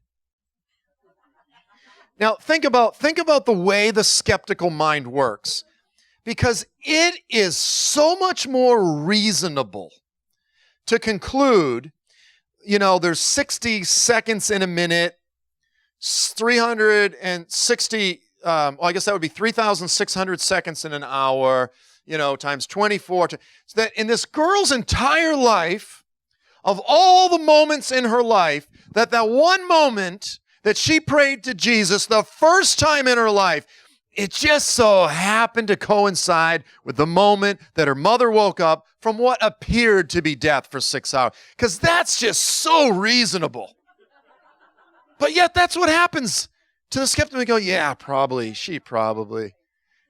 Now, think about the way the skeptical mind works. Because it is so much more reasonable to conclude, there's 60 seconds in a minute, 360, I guess that would be 3,600 seconds in an hour, times 24. So that in this girl's entire life, of all the moments in her life, that one moment that she prayed to Jesus the first time in her life, it just so happened to coincide with the moment that her mother woke up from what appeared to be death for 6 hours. Because that's just so reasonable. But yet that's what happens to the skeptic. We go, yeah, probably, she probably.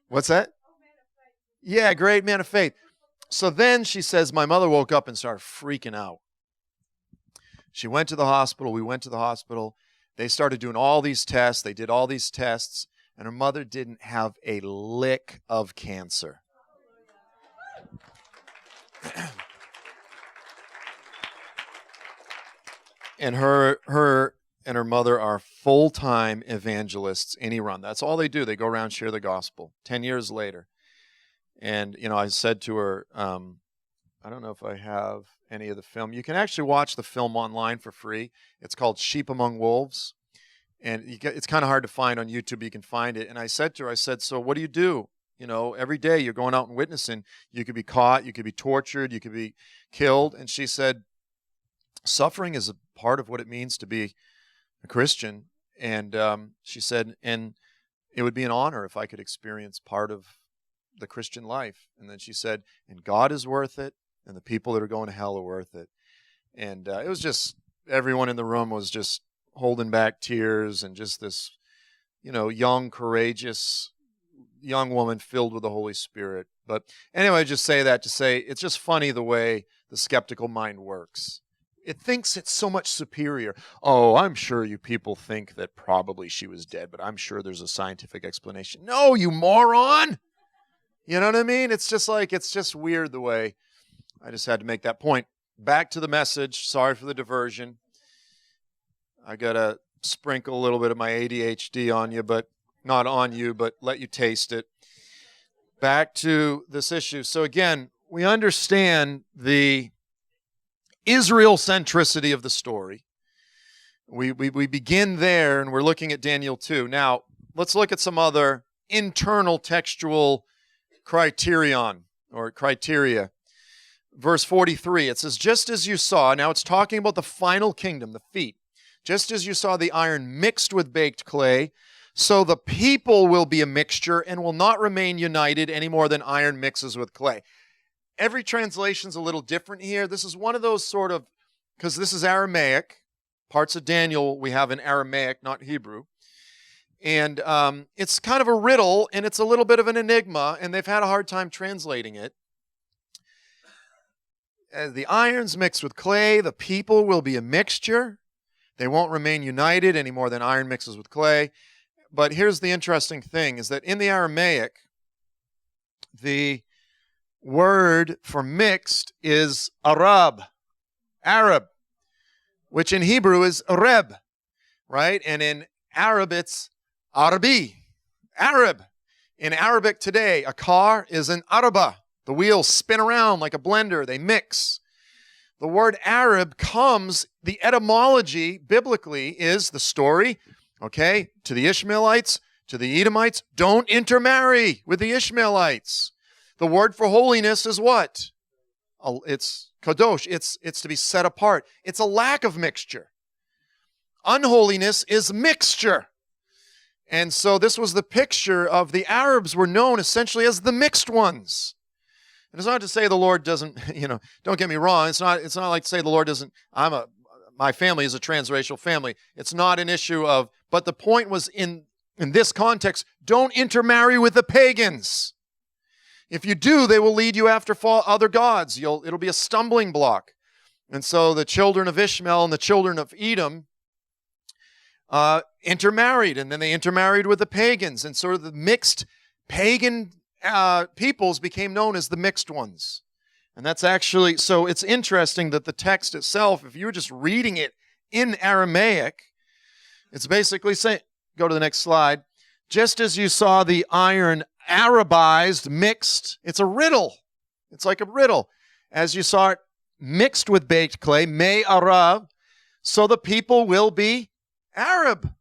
What's that? Yeah, great man of faith. So then she says, my mother woke up and started freaking out. She went to the hospital. We went to the hospital. They started doing all these tests. They did all these tests. And her mother didn't have a lick of cancer. And her mother are full-time evangelists in Iran. That's all they do. They go around, share the gospel. 10 years later. And, I said to her, I don't know if I have any of the film. You can actually watch the film online for free. It's called Sheep Among Wolves. And it's kind of hard to find on YouTube. You can find it. And I said to her, so what do you do? Every day you're going out and witnessing. You could be caught. You could be tortured. You could be killed. And she said, suffering is a part of what it means to be a Christian. And she said, and it would be an honor if I could experience part of the Christian life. And then she said, and God is worth it. And the people that are going to hell are worth it. And it was just, everyone in the room was just holding back tears, and just this, young, courageous, young woman filled with the Holy Spirit. But anyway, I just say that to say it's just funny the way the skeptical mind works. It thinks it's so much superior. Oh, I'm sure you people think that probably she was dead, but I'm sure there's a scientific explanation. No, you moron! You know what I mean? It's just weird the way. I just had to make that point. Back to the message. Sorry for the diversion. I got to sprinkle a little bit of my ADHD on you, but not on you, but let you taste it. Back to this issue. So again, we understand the Israel centricity of the story. We begin there, and we're looking at Daniel 2. Now, let's look at some other internal textual criteria. Verse 43, it says, just as you saw, now it's talking about the final kingdom, the feet. Just as you saw the iron mixed with baked clay, so the people will be a mixture and will not remain united any more than iron mixes with clay. Every translation's a little different here. This is one of those sort of, because this is Aramaic. Parts of Daniel we have in Aramaic, not Hebrew. And it's kind of a riddle, and it's a little bit of an enigma, and they've had a hard time translating it. As the iron's mixed with clay, the people will be a mixture. They won't remain united any more than iron mixes with clay. But here's the interesting thing, is that in the Aramaic, the word for mixed is Arab, which in Hebrew is Arab, right? And in Arab, it's Arabi, Arab. In Arabic today, a car is an Araba. The wheels spin around like a blender. They mix. The word Arab comes, the etymology biblically is the story, okay, to the Ishmaelites, to the Edomites, don't intermarry with the Ishmaelites. The word for holiness is what? It's kadosh. It's to be set apart. It's a lack of mixture. Unholiness is mixture. And so this was the picture of the Arabs were known essentially as the mixed ones. And it's not to say the Lord doesn't, don't get me wrong. It's not like to say the Lord doesn't, my family is a transracial family. It's not an issue of, but the point was in this context, don't intermarry with the pagans. If you do, they will lead you after other gods. It'll be a stumbling block. And so the children of Ishmael and the children of Edom intermarried, and then they intermarried with the pagans, and sort of the mixed pagan peoples became known as the mixed ones. And that's actually, so it's interesting that the text itself, if you were just reading it in Aramaic, it's basically saying, go to the next slide, just as you saw the iron Arabized, mixed. It's a riddle. It's like a riddle. As you saw it mixed with baked clay, may Arab, so the people will be Arab.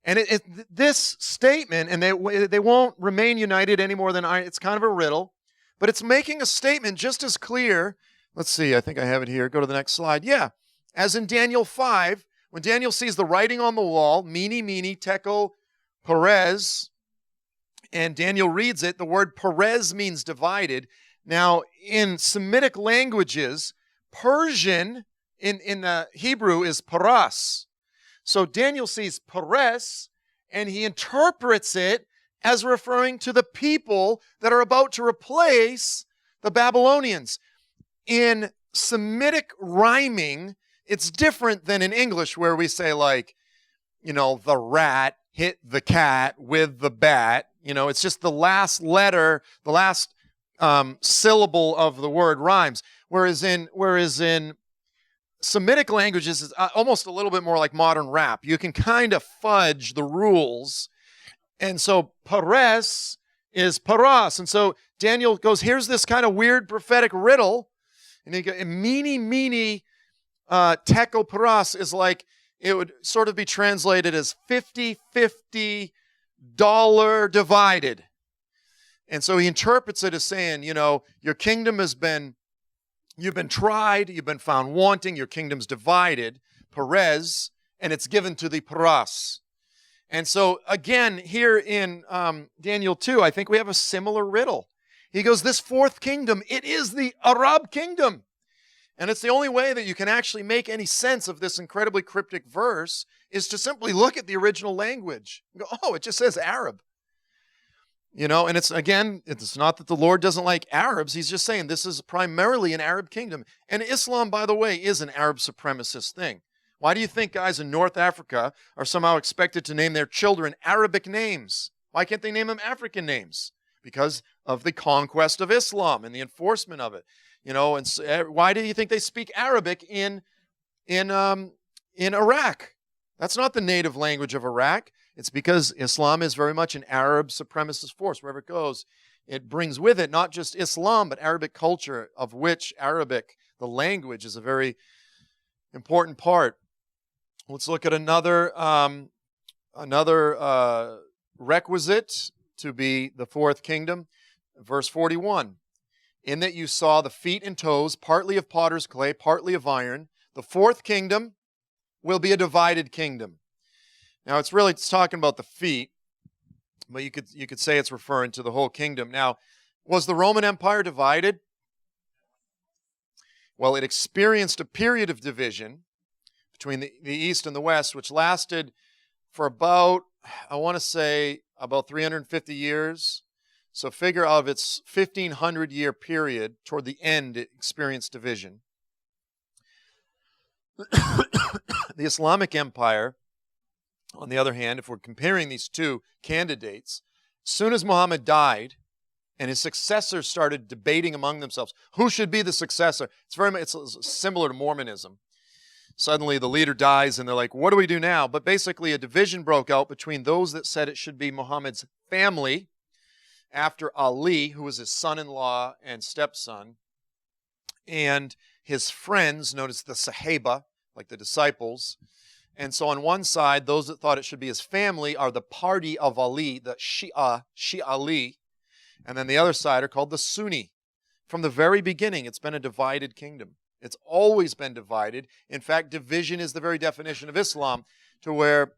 And this statement, and they won't remain united any more than it's kind of a riddle, but it's making a statement just as clear. Let's see, I think I have it here. Go to the next slide. Yeah, as in Daniel 5, when Daniel sees the writing on the wall, mene, tekel, Perez, and Daniel reads it, the word Perez means divided. Now, in Semitic languages, Persian in Hebrew is paras. So Daniel sees Perez, and he interprets it as referring to the people that are about to replace the Babylonians. In Semitic rhyming, it's different than in English where we say like, the rat hit the cat with the bat. It's just the last letter, the last syllable of the word rhymes. Whereas in Semitic languages, it's almost a little bit more like modern rap. You can kind of fudge the rules. And so Perez is paras. And so Daniel goes, here's this kind of weird prophetic riddle. And he goes, mene, tekel paras is like, it would sort of be translated as 50-50 dollar divided. And so he interprets it as saying, your kingdom you've been tried, you've been found wanting, your kingdom's divided, Perez, and it's given to the paras. And so again, here in Daniel 2, I think we have a similar riddle. He goes, this fourth kingdom, it is the Arab kingdom. And it's the only way that you can actually make any sense of this incredibly cryptic verse is to simply look at the original language and go, oh, it just says Arab. And it's not that the Lord doesn't like Arabs. He's just saying this is primarily an Arab kingdom. And Islam, by the way, is an Arab supremacist thing. Why do you think guys in North Africa are somehow expected to name their children Arabic names? Why can't they name them African names? Because of the conquest of Islam and the enforcement of it. And why do you think they speak Arabic in Iraq? That's not the native language of Iraq. It's because Islam is very much an Arab supremacist force. Wherever it goes, it brings with it not just Islam, but Arabic culture, of which Arabic, the language, is a very important part. Let's look at another requisite to be the fourth kingdom. Verse 41, in that you saw the feet and toes, partly of potter's clay, partly of iron. The fourth kingdom will be a divided kingdom. Now, it's talking about the feet, but you could say it's referring to the whole kingdom. Now, was the Roman Empire divided? Well, it experienced a period of division between the East and the West, which lasted for about 350 years. So figure of its 1,500-year period, toward the end, it experienced division. The Islamic Empire, on the other hand, if we're comparing these two candidates, as soon as Muhammad died and his successors started debating among themselves, who should be the successor? It's similar to Mormonism. Suddenly the leader dies and they're like, what do we do now? But basically a division broke out between those that said it should be Muhammad's family after Ali, who was his son-in-law and stepson, and his friends, known as the Sahaba, like the disciples. And so on one side, those that thought it should be his family are the party of Ali, the Shia Ali. And then the other side are called the Sunni. From the very beginning, it's been a divided kingdom. It's always been divided. In fact, division is the very definition of Islam, to where,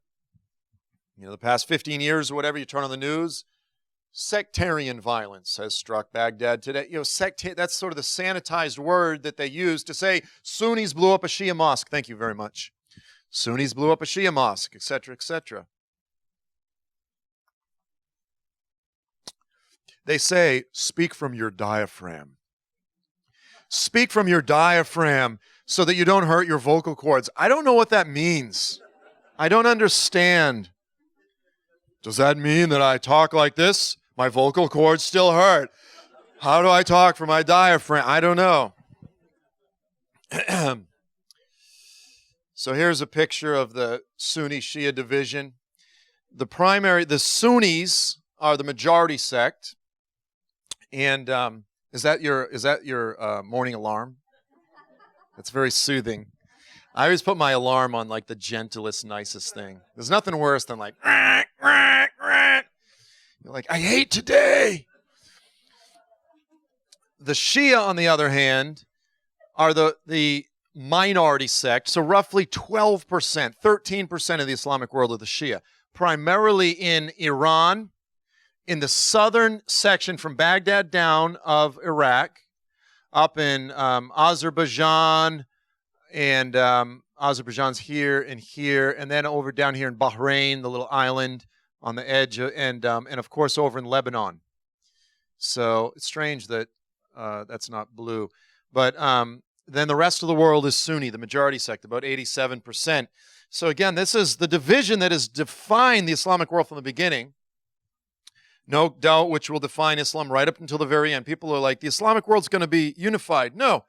the past 15 years or whatever, you turn on the news, sectarian violence has struck Baghdad today. That's sort of the sanitized word that they use to say Sunnis blew up a Shia mosque. Thank you very much. Sunnis blew up a Shia mosque, etc., etc. They say, speak from your diaphragm. Speak from your diaphragm so that you don't hurt your vocal cords. I don't know what that means. I don't understand. Does that mean that I talk like this? My vocal cords still hurt. How do I talk from my diaphragm? I don't know. So here's a picture of the Sunni Shia division. The Sunnis are the majority sect. And is that your morning alarm? That's very soothing. I always put my alarm on like the gentlest, nicest thing. There's nothing worse than like, "Rah, rah, rah." You're like, I hate today. The Shia, on the other hand, are the minority sect. So roughly 12%, 13% of the Islamic world are the Shia, primarily in Iran, in the southern section from Baghdad down of Iraq, up in Azerbaijan, and Azerbaijan's here, and then over down here in Bahrain, the little island on the edge, and of course over in Lebanon. So it's strange that that's not blue. But then the rest of the world is Sunni, the majority sect, about 87%. So again, this is the division that has defined the Islamic world from the beginning. No doubt, which will define Islam right up until the very end. People are like, the Islamic world's going to be unified. No.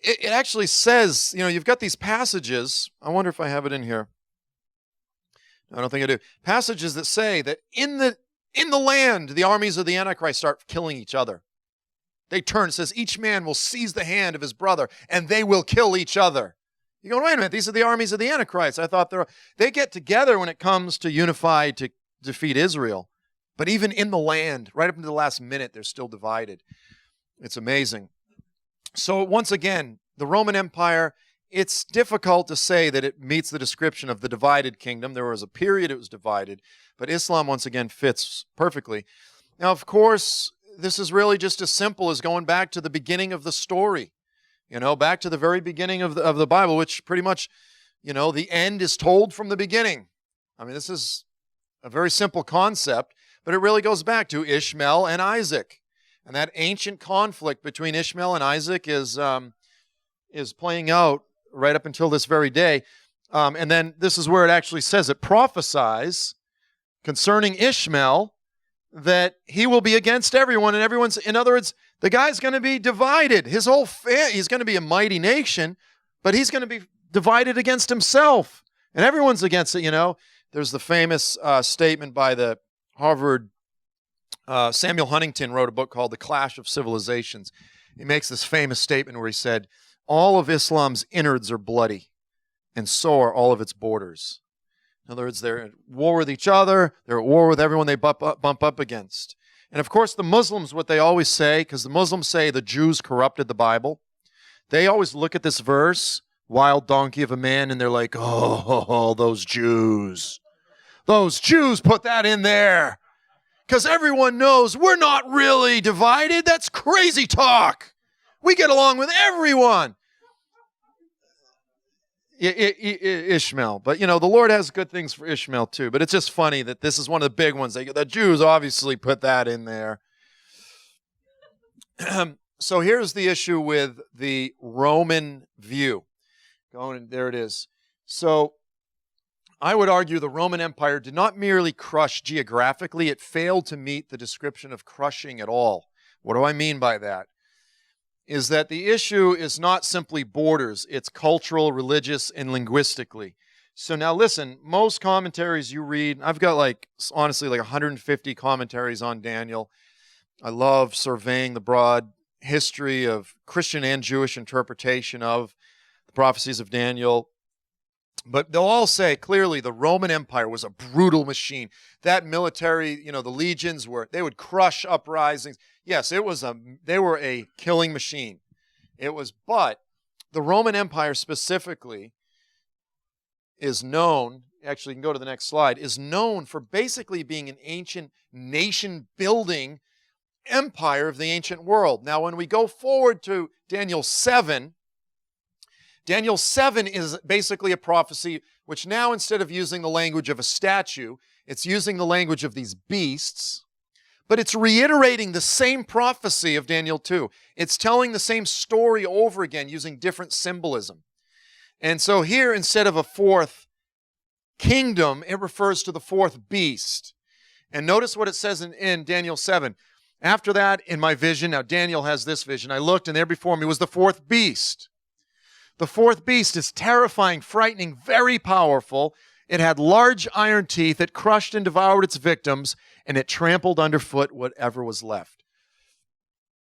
It actually says, you've got these passages. I wonder if I have it in here. I don't think I do. Passages that say that in the land, the armies of the Antichrist start killing each other. They turn. It says, each man will seize the hand of his brother, and they will kill each other. You go, wait a minute, these are the armies of the Antichrist. I thought they get together when it comes to unify to defeat Israel. But even in the land, right up until the last minute, they're still divided. It's amazing. So once again, the Roman Empire, it's difficult to say that it meets the description of the divided kingdom. There was a period it was divided, but Islam once again fits perfectly. Now, of course, this is really just as simple as going back to the beginning of the story, back to the very beginning of the Bible, which pretty much, the end is told from the beginning. I mean, this is a very simple concept, but it really goes back to Ishmael and Isaac. And that ancient conflict between Ishmael and Isaac is playing out right up until this very day. And then this is where it actually says, it prophesies concerning Ishmael that he will be against everyone, and everyone's, in other words, the guy's going to be divided. His whole he's going to be a mighty nation, but he's going to be divided against himself, and everyone's against it. There's the famous statement by the Harvard, Samuel Huntington wrote a book called The Clash of Civilizations. He makes this famous statement where he said, all of Islam's innards are bloody, and so are all of its borders. In other words, they're at war with each other. They're at war with everyone they bump up against. And of course, the Muslims, what they always say, because the Muslims say the Jews corrupted the Bible, they always look at this verse, wild donkey of a man, and they're like, oh, those Jews. Those Jews put that in there. Because everyone knows we're not really divided. That's crazy talk. We get along with everyone. Ishmael. But, the Lord has good things for Ishmael too. But it's just funny that this is one of the big ones. The Jews obviously put that in there. So here's the issue with the Roman view. There it is. So I would argue the Roman Empire did not merely crush geographically. It failed to meet the description of crushing at all. What do I mean by that? Is that the issue is not simply borders, it's cultural, religious, and linguistically. So now listen, most commentaries you read, I've got honestly 150 commentaries on Daniel. I love surveying the broad history of Christian and Jewish interpretation of the prophecies of Daniel. But they'll all say clearly the Roman Empire was a brutal machine. That military, the legions they would crush uprisings. Yes, they were a killing machine. But the Roman Empire specifically is known, actually you can go to the next slide, is known for basically being an ancient nation-building empire of the ancient world. Now, when we go forward to Daniel 7 is basically a prophecy which now, instead of using the language of a statue, it's using the language of these beasts, but it's reiterating the same prophecy of Daniel 2. It's telling the same story over again using different symbolism. And so here, instead of a fourth kingdom, it refers to the fourth beast. And notice what it says in Daniel 7. After that, in my vision, now Daniel has this vision, I looked, and there before me was the fourth beast. The fourth beast is terrifying, frightening, very powerful. It had large iron teeth. It crushed and devoured its victims, and it trampled underfoot whatever was left.